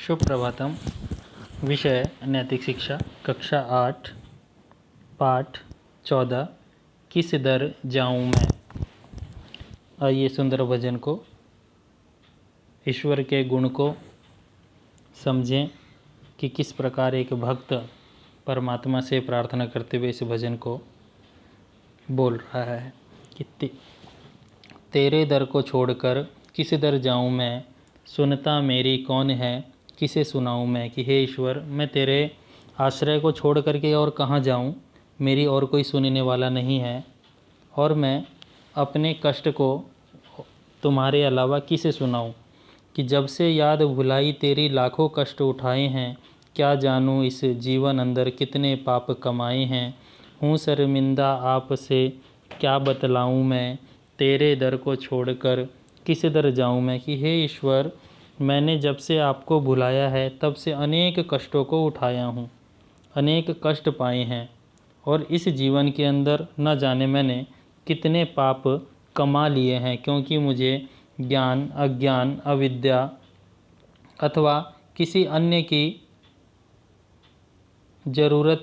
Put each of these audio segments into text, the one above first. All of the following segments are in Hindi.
शुभ प्रभातम। विषय नैतिक शिक्षा, कक्षा 8, पाठ 14। किस दर जाऊं मैं। आइए सुंदर भजन को, ईश्वर के गुण को समझें कि किस प्रकार एक भक्त परमात्मा से प्रार्थना करते हुए इस भजन को बोल रहा है कि तेरे दर को छोड़कर किस दर जाऊं मैं, सुनता मेरी कौन है, किसे सुनाऊं मैं। कि हे ईश्वर, मैं तेरे आश्रय को छोड़ करके और कहाँ जाऊं, मेरी और कोई सुनने वाला नहीं है, और मैं अपने कष्ट को तुम्हारे अलावा किसे सुनाऊं। कि जब से याद भुलाई तेरी लाखों कष्ट उठाए हैं, क्या जानूं इस जीवन अंदर कितने पाप कमाए हैं। हूँ शर्मिंदा आपसे क्या बतलाऊं मैं, तेरे दर को छोड़कर किस दर जाऊं मैं। कि हे ईश्वर, मैंने जब से आपको भुलाया है तब से अनेक कष्टों को उठाया हूँ, अनेक कष्ट पाए हैं, और इस जीवन के अंदर न जाने मैंने कितने पाप कमा लिए हैं, क्योंकि मुझे ज्ञान, अज्ञान, अविद्या अथवा किसी अन्य की ज़रूरत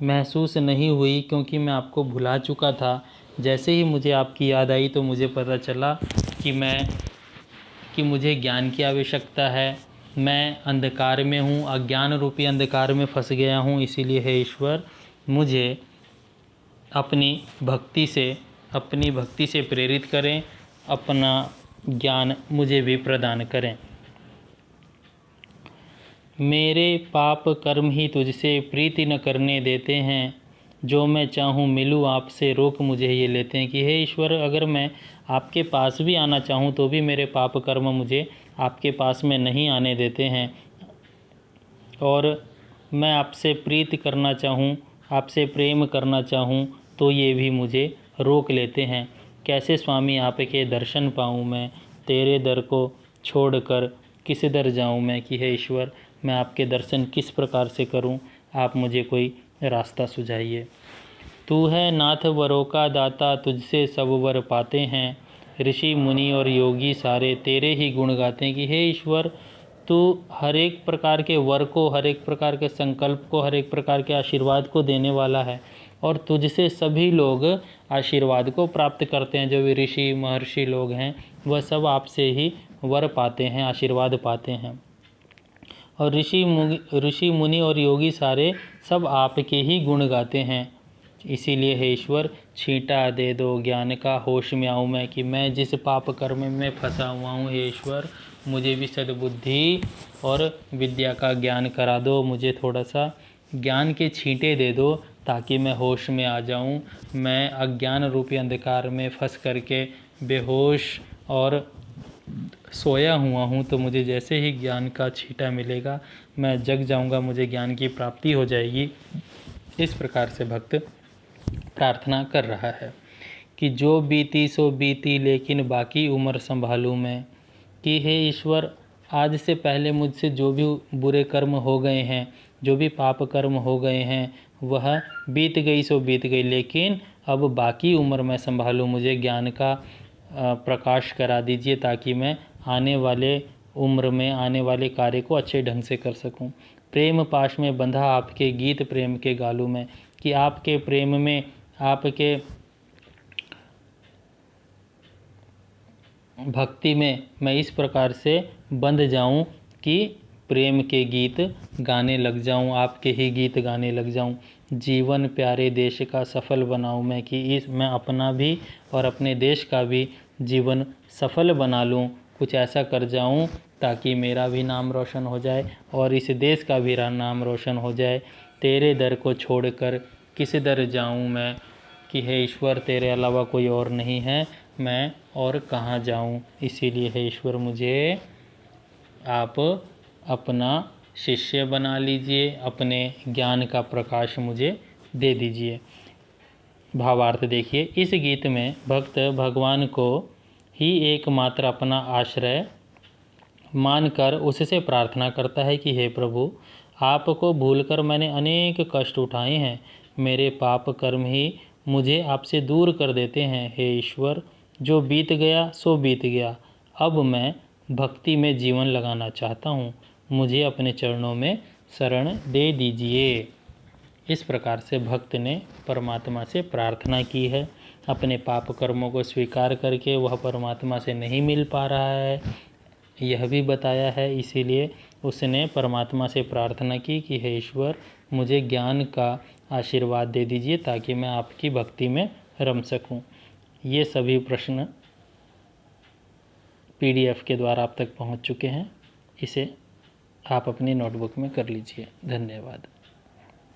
महसूस नहीं हुई, क्योंकि मैं आपको भुला चुका था। जैसे ही मुझे आपकी याद आई तो मुझे पता चला कि मुझे ज्ञान की आवश्यकता है। मैं अंधकार में हूँ, अज्ञान रूपी अंधकार में फंस गया हूँ। इसीलिए हे ईश्वर, मुझे अपनी भक्ति से प्रेरित करें, अपना ज्ञान मुझे भी प्रदान करें। मेरे पाप कर्म ही तुझसे प्रीति न करने देते हैं, जो मैं चाहूँ मिलूँ आपसे रोक मुझे ये लेते हैं। कि हे ईश्वर, अगर मैं आपके पास भी आना चाहूँ तो भी मेरे पाप कर्म मुझे आपके पास में नहीं आने देते हैं, और मैं आपसे प्रीति करना चाहूँ, आपसे प्रेम करना चाहूँ तो ये भी मुझे रोक लेते हैं। कैसे स्वामी आपके दर्शन पाऊँ मैं, तेरे दर को छोड़कर किस दर जाऊँ मैं। कि हे ईश्वर, मैं आपके दर्शन किस प्रकार से करूं, आप मुझे कोई रास्ता सुझाइए। तू है नाथ वरों का दाता, तुझसे सब वर पाते हैं, ऋषि मुनि और योगी सारे तेरे ही गुण गाते हैं। कि हे ईश्वर, तू हर एक प्रकार के वर को, हर एक प्रकार के संकल्प को, हर एक प्रकार के आशीर्वाद को देने वाला है, और तुझसे सभी लोग आशीर्वाद को प्राप्त करते हैं। जो भी ऋषि महर्षि लोग हैं वह सब आपसे ही वर पाते हैं, आशीर्वाद पाते हैं, और ऋषि मुनि और योगी सारे सब आपके ही गुण गाते हैं। इसीलिए हे ईश्वर, छींटा दे दो ज्ञान का, होश में आऊँ मैं। कि मैं जिस पाप कर्म में फंसा हुआ हूँ, हे ईश्वर, मुझे भी सद्बुद्धि और विद्या का ज्ञान करा दो। मुझे थोड़ा सा ज्ञान के छींटे दे दो ताकि मैं होश में आ जाऊँ। मैं अज्ञान रूपी अंधकार में फंस करके बेहोश और सोया हुआ हूँ, तो मुझे जैसे ही ज्ञान का छींटा मिलेगा मैं जग जाऊँगा, मुझे ज्ञान की प्राप्ति हो जाएगी। इस प्रकार से भक्त प्रार्थना कर रहा है। कि जो बीती सो बीती, लेकिन बाकी उम्र संभालूँ मैं। कि हे ईश्वर, आज से पहले मुझसे जो भी बुरे कर्म हो गए हैं, जो भी पाप कर्म हो गए हैं, वह बीत गई सो बीत गई, लेकिन अब बाकी उम्र मैं संभालूँ। मुझे ज्ञान का प्रकाश करा दीजिए ताकि मैं आने वाले उम्र में आने वाले कार्य को अच्छे ढंग से कर सकूं। प्रेम पाश में बंधा आपके गीत प्रेम के गालू में। कि आपके प्रेम में, आपके भक्ति में मैं इस प्रकार से बंध जाऊं कि प्रेम के गीत गाने लग जाऊं, आपके ही गीत गाने लग जाऊं। जीवन प्यारे देश का सफल बनाऊं मैं। कि मैं अपना भी और अपने देश का भी जीवन सफल बना लूं, कुछ ऐसा कर जाऊं ताकि मेरा भी नाम रोशन हो जाए और इस देश का भी नाम रोशन हो जाए। तेरे दर को छोड़कर किस दर जाऊं मैं। कि हे ईश्वर, तेरे अलावा कोई और नहीं है, मैं और कहाँ जाऊं। इसीलिए हे ईश्वर, मुझे आप अपना शिष्य बना लीजिए, अपने ज्ञान का प्रकाश मुझे दे दीजिए। भावार्थ देखिए, इस गीत में भक्त भगवान को ही एकमात्र अपना आश्रय मानकर उससे प्रार्थना करता है कि हे प्रभु, आपको भूलकर मैंने अनेक कष्ट उठाए हैं, मेरे पाप कर्म ही मुझे आपसे दूर कर देते हैं। हे ईश्वर, जो बीत गया सो बीत गया, अब मैं भक्ति में जीवन लगाना चाहता हूँ। मुझे अपने चरणों में शरण दे दीजिए। इस प्रकार से भक्त ने परमात्मा से प्रार्थना की है। अपने पाप कर्मों को स्वीकार करके वह परमात्मा से नहीं मिल पा रहा है, यह भी बताया है। इसीलिए उसने परमात्मा से प्रार्थना की कि हे ईश्वर, मुझे ज्ञान का आशीर्वाद दे दीजिए ताकि मैं आपकी भक्ति में रम सकूं। ये सभी प्रश्न PDF के द्वारा आप तक पहुंच चुके हैं। इसे आप अपनी नोटबुक में कर लीजिए। धन्यवाद।